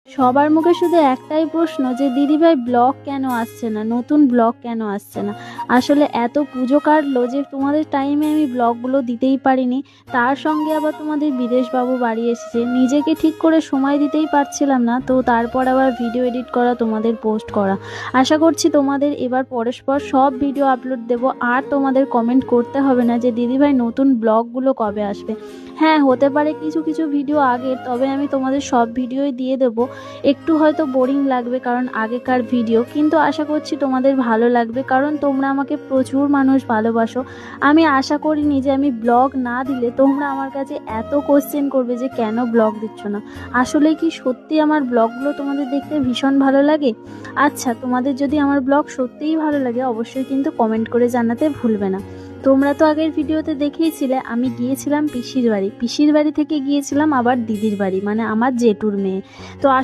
সবার মুখে শুধু একটাই প্রশ্ন যে দিদিভাই ব্লগ কেন আসছে না, নতুন ব্লগ কেন আসছে না। আসলে এত পুজো কাটলো যে তোমাদের টাইমে আমি ব্লগগুলো দিতেই পারিনি। তার সঙ্গে আবার তোমাদের বিদেশবাবু বাড়ি এসেছে, নিজেকে ঠিক করে সময় দিতেই পারছিলাম না, তো তারপর আবার ভিডিও এডিট করা, তোমাদের পোস্ট করা। আশা করছি তোমাদের এবার পরস্পর সব ভিডিও আপলোড দেবো, আর তোমাদের কমেন্ট করতে হবে না যে দিদিভাই নতুন ব্লগগুলো কবে আসবে। হ্যাঁ, হতে পারে কিছু কিছু ভিডিও আগের, তবে আমি তোমাদের সব ভিডিওই দিয়ে দেবো। একটু হয়তো বোরিং লাগবে কারণ আগেকার ভিডিও, কিন্তু আশা করছি তোমাদের ভালো লাগবে, কারণ তোমরা আমাকে প্রচুর মানুষ ভালোবাসো। আমি আশা করিনি যে আমি ব্লগ না দিলে তোমরা আমার কাছে এত কোশ্চেন করবে যে কেন ব্লগ দিচ্ছ না। আসলে কি সত্যি আমার ব্লগগুলো তোমাদের দেখতে ভীষণ ভালো লাগে? আচ্ছা, তোমাদের যদি আমার ব্লগ সত্যিই ভালো লাগে অবশ্যই কিন্তু কমেন্ট করে জানাতে ভুলবে না। তোমরা তো আগের ভিডিওতে দেখেইছিলে আমি গিয়েছিলাম পিসির বাড়ি, পিসির বাড়ি থেকে গিয়েছিলাম আবার দিদির বাড়ি, মানে আমার জেঠুর মেয়ে। তো আশা